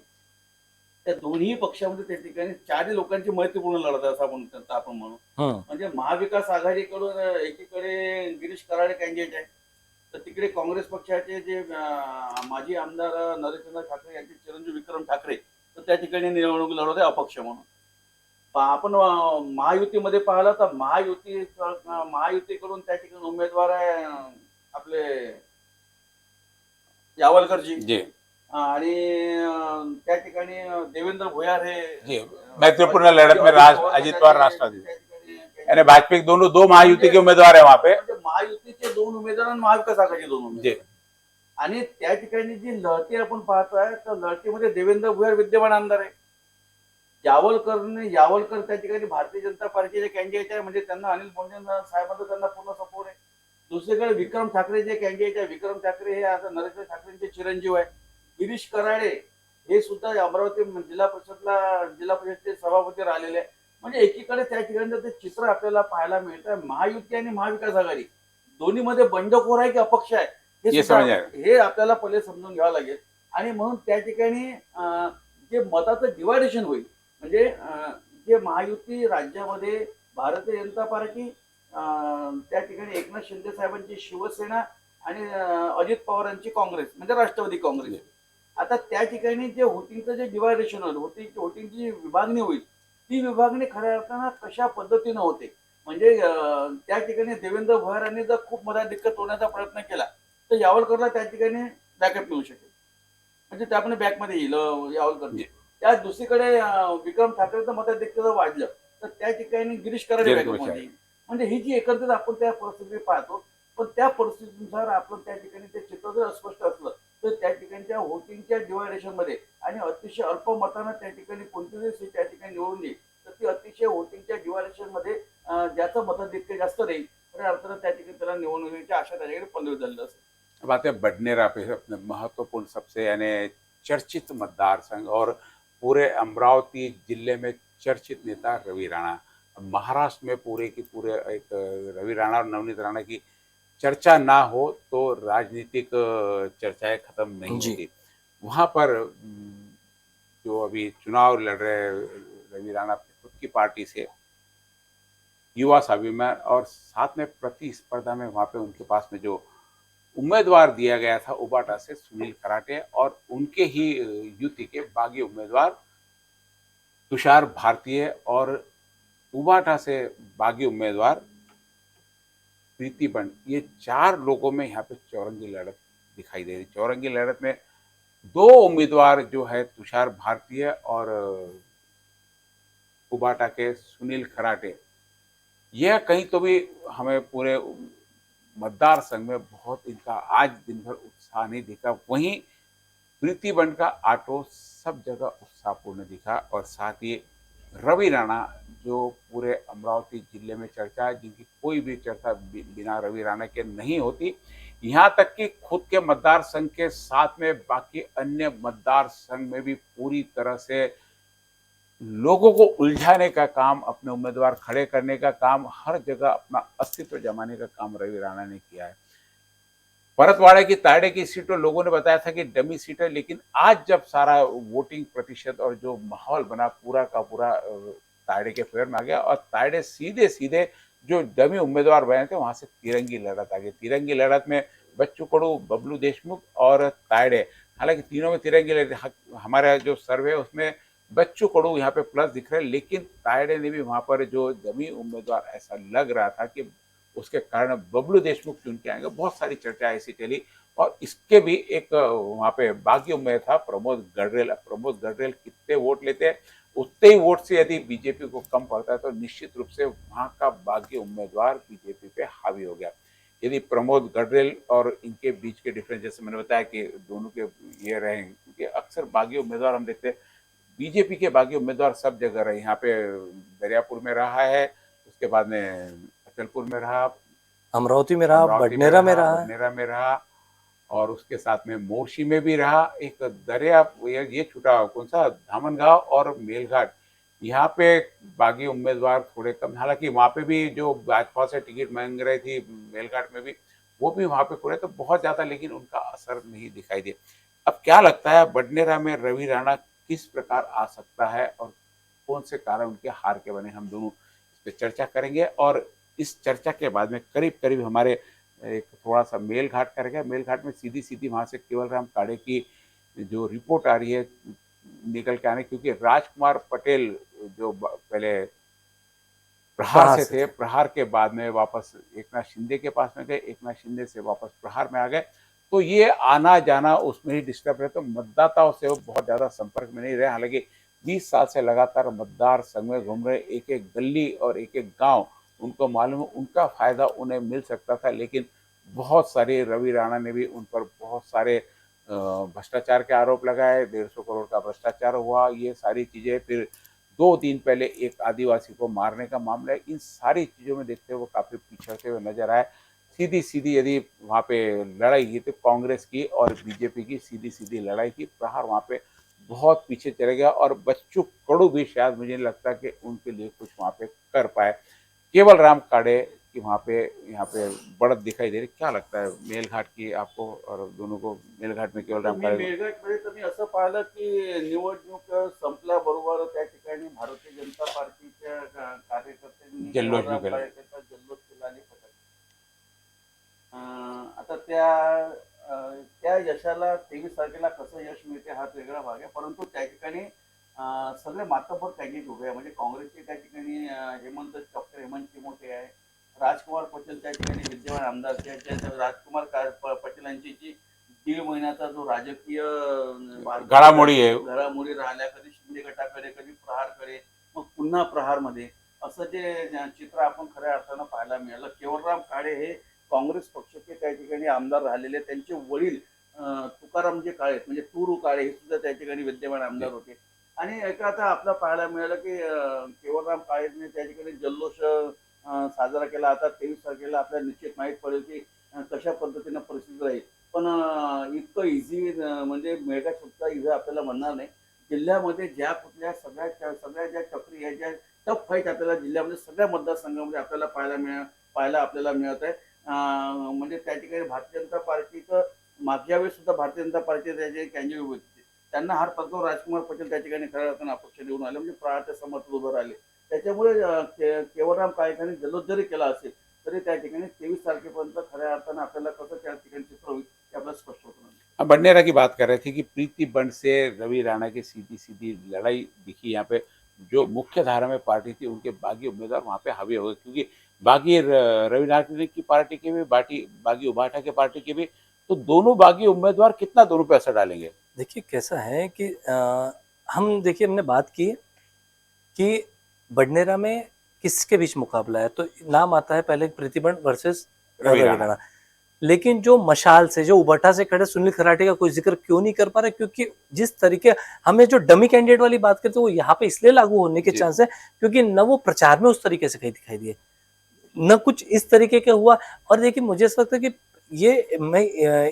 Speaker 3: त्या दोन्ही पक्षामध्ये त्या ठिकाणी चारही लोकांची मैत्रीपूर्ण लढत आहे असं आपण म्हणू. म्हणजे महाविकास आघाडीकडून एकीकडे गिरीश कराडे कॅन्डिडेट आहे, तर तिकडे काँग्रेस पक्षाचे जे माजी आमदार नरेंद्र ठाकरे यांचे चिरंजीव विक्रम ठाकरे, तर त्या ठिकाणी निवडणूक लढवत आहे अपक्ष म्हणून. आपण महायुतीमध्ये पाहिलं तर महायुतीकडून त्या ठिकाणी उमेदवार आहे आपले यावलकरजी
Speaker 2: जी,
Speaker 3: आणि त्या ठिकाणी देवेंद्र भुयार हे
Speaker 2: जी, मैत्रीपूर्ण लड़त में अजित पवार राष्ट्रवादी।
Speaker 3: त्या ठिकाणी
Speaker 2: यानी भाजपा के दोनों दो महायुति के उमेदवार है वहां पे
Speaker 3: म्हणजे महायुतीचे 2 उमेदवार आणि महाविकास आघाडीचे 2 उमेदवार.
Speaker 2: जी
Speaker 3: आणि त्या ठिकाणी जी लढती आपण पाहतोय तर लढतीमध्ये देवेंद्र भुयार विद्यमान आमदार आहे. यावलकर त्या ठिकाणी भारतीय जनता पार्टीचे कॅन्डिडेट आहे, म्हणजे त्यांना अनिल बोंडे साहेबांचा त्यांना पूर्ण सपोर्ट आहे. दुसरीकडे विक्रम ठाकरे जे कॅन्डिडेट आहे, विक्रम ठाकरे हे आता नरेंद्र ठाकरेंचे चिरंजीव आहे. गिरीश कराडे हे सुद्धा अमरावती जिल्हा परिषदचे सभापती राहिलेले आहे. म्हणजे एकीकडे त्या ठिकाणी ते चित्र आपल्याला पाहायला मिळतं. महायुती आणि महाविकास आघाडी दोन्हीमध्ये बंडखोर आहे की अपक्ष आहे
Speaker 2: हे समजायला
Speaker 3: हे आपल्याला पहिले समजून घ्यावं लागेल. आणि म्हणून त्या ठिकाणी जे मताचं डिवायडेशन होईल, म्हणजे जे महायुती राज्यामध्ये भारतीय जनता पार्टी, त्या ठिकाणी एकनाथ शिंदे साहेबांची शिवसेना आणि अजित पवारांची काँग्रेस म्हणजे राष्ट्रवादी काँग्रेस. आता त्या ठिकाणी जे वोटिंगचं जे डिवायडेशन होईल, वोटिंगची विभागणी होईल, ती विभागणी खऱ्या अर्थानं कशा पद्धतीनं होते, म्हणजे त्या ठिकाणी देवेंद्र भुयारांनी जर खूप मताधिक्य तोडण्याचा प्रयत्न केला तर यावलकरला त्या ठिकाणी बॅकअप मिळू शकेल, म्हणजे त्या पण बॅकमध्ये येईल यावलकर. त्या दुसरीकडे विक्रम ठाकरेचं मताधिक्य जर वाढलं तर त्या ठिकाणी गिरीश कराडे बॅकअपमध्ये येईल. म्हणजे ही जी एकंदरीत आपण त्या परिस्थिती पाहतो, पण त्या परिस्थितीनुसार आपण त्या ठिकाणी ते चित्र जर अस्पष्ट असलं तर त्या ठिकाणच्या वोटिंगच्या डिवायडेशन मध्ये आणि अतिशय अल्प मतानं त्या ठिकाणी कोणतीही सीट त्या ठिकाणी निवडून येईल तर ती अतिशय वोटिंगच्या डिवायडेशन मध्ये ज्याचं मताधिक्य जास्त राहील खऱ्या अर्थानं त्या ठिकाणी त्याला निवडणुकीची आशा त्याच्याकडे पंधरा झालेलं असेल.
Speaker 2: बात है बडनेरा पे अपने महत्वपूर्ण सबसे यानी चर्चित मतदार संघ और पूरे अमरावती जिले में चर्चित नेता रवि राणा. महाराष्ट्र में पूरे की पूरे एक रवि राणा और नवनीत राणा की चर्चा ना हो तो राजनीतिक चर्चाएं खत्म नहीं होती. वहां पर जो अभी चुनाव लड़ रहे रवि राणा अपनी खुद की पार्टी से युवा स्वाभिमान और साथ में प्रतिस्पर्धा में वहां पे उनके पास में जो उम्मीदवार दिया गया था उबाटा से सुनील कराटे और उनके ही युति के बागी उम्मीदवार तुषार भारतीय और उबाटा से बागी उम्मीदवार प्रीति बंड, ये 4 लोगों में यहाँ पे चौरंगी लड़त दिखाई दे रही. चौरंगी लड़त में 2 उम्मीदवार जो है तुषार भारतीय और उबाटा के सुनील खराटे, यह कहीं तो भी हमें पूरे मतदार संघ में बहुत इनका आज दिन भर उत्साह नहीं दिखा. वहीं प्रीति बंड का आटो सब जगह उत्साहपूर्ण दिखा और साथ ही रवि राणा जो पूरे अमरावती जिले में चर्चा है, जिनकी कोई भी चर्चा बिना रवि राणा के नहीं होती. यहाँ तक कि खुद के मतदार संघ के साथ में बाकी अन्य मतदार संघ में भी पूरी तरह से लोगों को उलझाने का काम, अपने उम्मीदवार खड़े करने का काम, हर जगह अपना अस्तित्व जमाने का काम रवि राणा ने किया है. परतवाड़ा की ताड़े की सीट तो लोगों ने बताया था कि डमी सीट है, लेकिन आज जब सारा वोटिंग प्रतिशत और जो माहौल बना पूरा का पूरा ताड़े के फेवर में आ गया और ताड़े सीधे सीधे जो डमी उम्मीदवार बने थे वहां से तिरंगी लड़त आ गई. तिरंगी लड़त में बच्चू कडू, बबलू देशमुख और ताड़े, हालांकि तीनों में तिरंगी लड़त. हमारा जो सर्वे है उसमें बच्चू कडू यहाँ पे प्लस दिख रहे हैं, लेकिन तायडे ने भी वहां पर जो डमी उम्मीदवार ऐसा लग रहा था कि उसके कारण बबलू देशमुख चुन के आएंगे. बहुत सारी चर्चा ऐसी चली और इसके भी एक वहां पे बागी उम्मीदवार था प्रमोद गडरेल. प्रमोद गडरेल कितने वोट लेते हैं, उतने ही वोट से यदि बीजेपी को कम पड़ता है तो निश्चित रूप से वहां का बागी उम्मीदवार बीजेपी पे हावी हो गया. यदि प्रमोद गडरेल और इनके बीच के डिफरेंस, जैसे मैंने बताया कि दोनों के ये रहे, क्योंकि अक्सर बागी उम्मीदवार हम देखते हैं बीजेपी के बागी उम्मीदवार सब जगह रहे. यहाँ पे दरियापुर में रहा है, उसके बाद में अचलपुर में रहा,
Speaker 1: अमरावती में रहा, बडनेरा
Speaker 2: में रहा और उसके साथ में मोर्शी में भी रहा. एक दरिया ये छूटा कौन सा धामनगांव और मेलघाट, यहाँ पे बागी उम्मीदवार थोड़े कम. हालांकि वहाँ पे भी जो भाजपा से टिकट मांग रही थी मेलघाट में भी, वो भी वहाँ पे खुले तो बहुत ज्यादा, लेकिन उनका असर नहीं दिखाई दे. अब क्या लगता है बडनेरा में रवि राणा किस प्रकार आ सकता है और कौन से कारण उनके हार के बने, हम दोनों इस पर चर्चा करेंगे. और इस चर्चा के बाद में करीब करीब हमारे एक थोड़ा सा मेलघाट करेंगे. मेलघाट में सीधी सीधी वहां से केवल राम काड़े की जो रिपोर्ट आ रही है निकल के आने, क्योंकि राजकुमार पटेल जो पहले प्रहार से थे, प्रहार के बाद में वापस एकनाथ शिंदे के पास में गए, एकनाथ शिंदे से वापस प्रहार में आ गए, तो ये आना जाना उसमें ही डिस्टर्ब रहे. तो मतदाताओं से वो बहुत ज्यादा संपर्क में नहीं रहे. हालांकि 20 साल से लगातार मतदार संघ में घूम रहे, एक एक गली और एक एक गांव उनको मालूम है उनका फायदा उन्हें मिल सकता था, लेकिन बहुत सारे रवि राणा ने भी उन पर बहुत सारे भ्रष्टाचार के आरोप लगाए, 150 करोड़ का भ्रष्टाचार हुआ, ये सारी चीजें। फिर 2 दिन पहले एक आदिवासी को मारने का मामला है। इन सारी चीजों में देखते हुए वो काफी पिछड़ते हुए नजर आए। सीधी सीधी यदि वहां पे लड़ाई की तो कांग्रेस की और बीजेपी की सीधी सीधी लड़ाई की, प्रहार वहां पे बहुत पीछे चले गया और बच्चू कडू भी शायद मुझे नहीं लगता कि उनके लिए कुछ वहां पे कर पाए। केवल राम काड़े की वहां पे यहाँ पे बढ़त दिखाई दे रही। क्या लगता है मेलघाट की आपको, और दोनों को मेलघाट में केवल
Speaker 3: तर
Speaker 2: राम
Speaker 3: मी
Speaker 2: काड़े
Speaker 3: मेळघाटमध्ये तर मी असं पाहिलं की निवडणूक संपल्याबरोबर त्या ठिकाणी भारतीय जनता पार्टीच्या कार्यकर्त्यांनी
Speaker 2: जल्लोष भी
Speaker 3: केवळराम
Speaker 2: केला.
Speaker 3: काळेकरचा जल्लोष केला आणि फटाके. आता त्या त्या यशाला 23 तारखेला कसं यश मिळते हा वेगळा भाग आहे, परंतु त्या ठिकाणी सगळे मातब्बर कॅन्डिडेट उभे आहे. म्हणजे काँग्रेसचे त्या ठिकाणी डॉक्टर हेमंत चिमोटे आहे, राजकुमार पटेल त्या ठिकाणी विद्यमान आमदार राजकुमार पटेलांची जी 1.5 महिन्याचा जो राजकीय
Speaker 2: घडामोडी आहे.
Speaker 3: घडामोडी राहिल्या, कधी शिंदे गटाकडे, कधी प्रहारकडे, मग पुन्हा प्रहारमध्ये, असं जे चित्र आपण खऱ्या अर्थानं पाहायला मिळालं. केवलराम काळे हे काँग्रेस पक्षाचे त्या ठिकाणी आमदार राहिलेले. त्यांचे वडील तुकारामजी काळे म्हणजे तुरू काळे हे सुद्धा त्या ठिकाणी विद्यमान आमदार होते. आणि एका आता आपल्याला पाहायला मिळालं की केवलराम काळेने त्या ठिकाणी जल्लोष साजरा केला. आता 23 तारखेला आपल्याला निश्चित माहीत पडेल की कशा पद्धतीनं परिस्थिती राहील. पण इतकं इझी म्हणजे मेळघाट सुद्धा इझं आपल्याला म्हणणार नाही. जिल्ह्यामध्ये ज्या कुठल्या सगळ्या ज्या चक्री ह्या ज्या टफ फाईट आपल्याला जिल्ह्यामध्ये सगळ्या मतदारसंघामध्ये आपल्याला पाहायला आपल्याला मिळत आहे. म्हणजे त्या ठिकाणी भारतीय जनता पार्टीचं मागच्या वेळेस सुद्धा भारतीय जनता पार्टी त्याचे कॅन्डिडेट होते, त्यांना हार पत्करून राजकुमार पटेल त्या ठिकाणी खऱ्या अर्थानं अपक्ष निवडून आले, म्हणजे प्रहारच्या समर्थन उभं राहिले. त्याच्यामुळे केवलराम काळेकरांनी जल्लोष जरी केला असेल तरी त्या ठिकाणी 23 तारखेपर्यंत खऱ्या अर्थानं आपल्याला कसं त्या ठिकाणी चित्र होईल हे आपल्याला स्पष्ट होतं.
Speaker 2: हम बंडेरा की बात कर रहे थे कि प्रीति बंड से रवि राणा की सीधी सीधी लड़ाई दिखी यहाँ पे। जो मुख्य धारा में पार्टी थी उनके बागी उम्मीदवार वहाँ पे हावी हो गए, क्योंकि बागी रवि नारायण की पार्टी के भी, बागी उबाटा के पार्टी के भी, तो दोनों बागी उम्मीदवार कितना दोनों पे असर डालेंगे?
Speaker 1: देखिए कैसा है कि हम देखिए हमने बात की कि बडनेरा में किसके बीच मुकाबला है, तो नाम आता है पहले प्रतिबंध वर्सेस
Speaker 2: रवि
Speaker 1: रवि
Speaker 2: राणा।
Speaker 1: राणा। लेकिन जो मशाल से जो उबटा से खड़े सुनील खराटे का कोई जिक्र क्यों नहीं कर पा रहे, क्योंकि जिस तरीके हमें जो डमी कैंडिडेट वाली बात करते हैं वो यहाँ पे इसलिए लागू होने के
Speaker 2: जी।
Speaker 1: चांस है क्योंकि न वो प्रचार में उस तरीके से कहीं दिखाई दिए, न कुछ इस तरीके का हुआ। और देखिए मुझे ऐसा लगता है कि ये मैं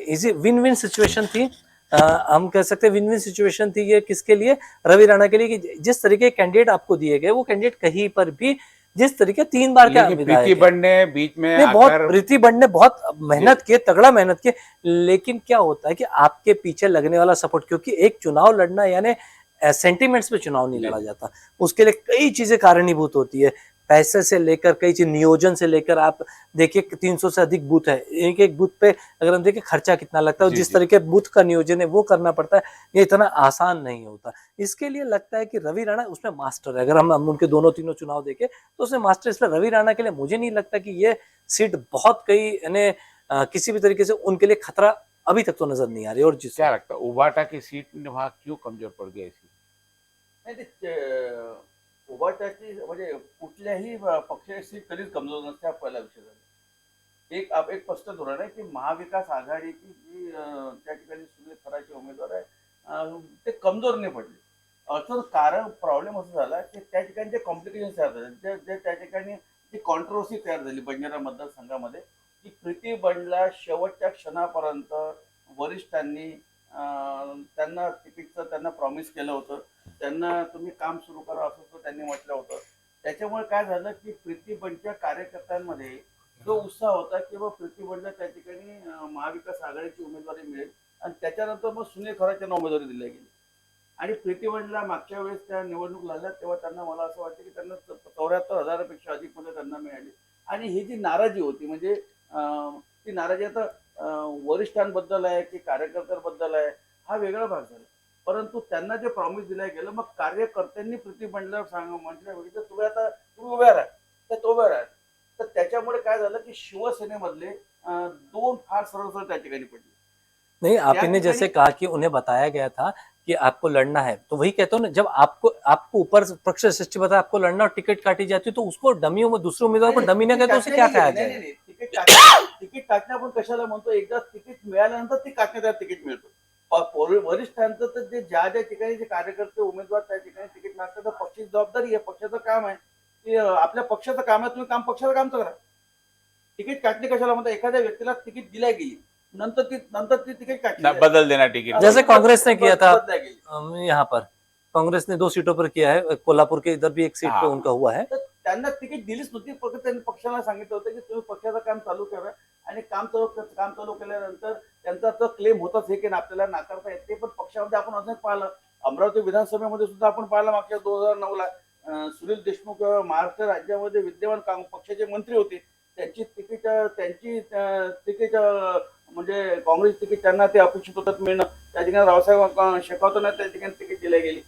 Speaker 1: इजी विन विन सिचुएशन थी। हम कह सकते हैं विन विन सिचुएशन थी ये किसके लिए, रवि राणा के लिए, कि जिस तरीके के कैंडिडेट आपको दिए गए वो कैंडिडेट कहीं पर भी जिस तरीके 3 बार का
Speaker 2: लेकिन प्रीति बंड ने बीच में
Speaker 1: नहीं, बहुत
Speaker 2: आकर
Speaker 1: प्रीति बंड ने बहुत मेहनत की, तगड़ा मेहनत की। लेकिन क्या होता है कि आपके पीछे लगने वाला सपोर्ट, क्योंकि एक चुनाव लड़ना यानी सेंटिमेंट्स पे चुनाव नहीं लड़ा जाता, उसके लिए कई चीजें कारणीभूत होती है। पैसे से लेकर कई चीज, नियोजन से लेकर, आप देखिए 300 से अधिक बूथ है, एक एक बूथ पे अगर हम देखें खर्चा कितना लगता है,
Speaker 2: जी,
Speaker 1: जिस
Speaker 2: जी।
Speaker 1: तरीके बूथ का नियोजन है वो करना पड़ता है, ये इतना आसान नहीं होता। इसके लिए लगता है कि रवि राणा उसमें मास्टर है। अगर हम उनके दोनों तीनों चुनाव देखें तो उसमें मास्टर, इसलिए रवि राणा के लिए मुझे नहीं लगता कि ये सीट बहुत कई यानी किसी भी तरीके से उनके लिए खतरा अभी तक तो नजर नहीं आ रही। और जिस
Speaker 2: क्या लगता है उबाटा की सीट वहाँ क्यों कमजोर पड़ गई ऐसी?
Speaker 3: नाही ते उभाटाची म्हणजे कुठल्याही पक्षाची सीट कधीच कमजोर नसते, हा पहिला विषय झाला. एक स्पष्ट धोरण आहे की महाविकास आघाडीची जी त्या ठिकाणी सुनील खराचे उमेदवार आहे ते कमजोर नाही पडले. तर कारण प्रॉब्लेम असं झाला की त्या ठिकाणी जे कॉम्प्लिकेशन तयार झाले, जे त्या ठिकाणी जी कॉन्ट्रोवर्सी तयार झाली बंजारा मतदारसंघामध्ये, की प्रीती बंडला शेवटच्या क्षणापर्यंत वरिष्ठांनी त्यांना तिकीटचं त्यांना प्रॉमिस केलं होतं, त्यांना तुम्ही काम सुरू करा असं त्यांनी म्हटलं होतं. त्याच्यामुळे काय झालं की प्रीती बंडच्या कार्यकर्त्यांमध्ये जो उत्साह होता की बाबा प्रीती बंडला त्या ठिकाणी महाविकास आघाडीची उमेदवारी मिळेल, आणि त्याच्यानंतर मग सुनील खराच्यांना उमेदवारी दिली गेली. आणि प्रीती बंडला मागच्या वेळेस त्या निवडणूक लागल्या तेव्हा त्यांना, मला असं वाटतं की त्यांना 74,000पेक्षा अधिक मतं त्यांना मिळाली. आणि ही जी नाराजी होती म्हणजे ती नाराजी आता वरिष्ठांबद्दल आहे की कार्यकर्त्यांबद्दल आहे हा वेगळा भाग झाला. परंतु त्यांना जे प्रॉमिस दिलं गेलं, मग कार्यकर्त्यांनी प्रीती बंडला म्हटलं तुम्ही उभ्या राहा, तर तो उभ्या राहा. तर त्याच्यामुळे काय झालं की शिवसेनेमधले 2 फार सरळ सरळ त्या ठिकाणी पडले.
Speaker 1: नहीं, आप
Speaker 3: त्या
Speaker 1: इन्हें जैसे
Speaker 3: ठिकाणी
Speaker 1: कहा कि उन्हें बताया गया था कि आपको लड़ना है, तो वही कहता हूँ ना, जब आपको आपको ऊपर से पक्ष सचिव बताया आपको लड़ना और टिकट काटी जाती है, तो उसको डमियों में दूसरे उम्मीदवार को डमी ना कहते उसे क्या कहा जाए?
Speaker 3: तिकीट काटणे आपण कशाला म्हणतो, एकदा तिकीट मिळाल्यानंतर ती काटण्यात तिकीट मिळतो. वरिष्ठांचं तर ते ज्या ज्या ठिकाणी जे कार्यकर्ते उमेदवार त्या ठिकाणी तिकीट मागतात, तर पक्षाची जबाबदारी आहे, पक्षाचं काम आहे की आपल्या पक्षाचं काम आहे, तुम्ही काम पक्षाचं काम करा. तिकीट काटणे कशाला म्हणतात, एखाद्या व्यक्तीला तिकीट दिल्या गेली, नंतर ती तिकीट काटली
Speaker 2: बदल देना टिकट।
Speaker 1: जैसे कांग्रेस ने किया था
Speaker 3: बदल्या गेली.
Speaker 1: यहाँ पर, कांग्रेस ने 2 सीटों पर किया है, कोल्हापुर के इधर भी एक सीट पे
Speaker 2: हाँ।
Speaker 1: उनका हुआ है।
Speaker 3: तर त्यांना तिकीट दिलीच नव्हती, फक्त त्यांनी पक्षाला सांगितलं होतं की तुम्ही पक्षाचं काम चालू करा, आणि काम चालू केल्यानंतर त्यांचा तर क्लेम होताच हे की आपल्याला नाकारता येते, पण पक्षामध्ये आपण अजून एक पाहिलं, अमरावती विधानसभेमध्ये सुद्धा आपण पाहिलं मागच्या 2009ला सुनील देशमुख महाराष्ट्र राज्यामध्ये विद्यमान पक्षाचे मंत्री होते, त्यांची तिकीट म्हणजे काँग्रेस तिकीट त्यांना ते अपेक्षित होतं मिळणं, त्या ठिकाणी रावसाहेब शेकावतांना त्या ठिकाणी तिकीट दिल्या गेली.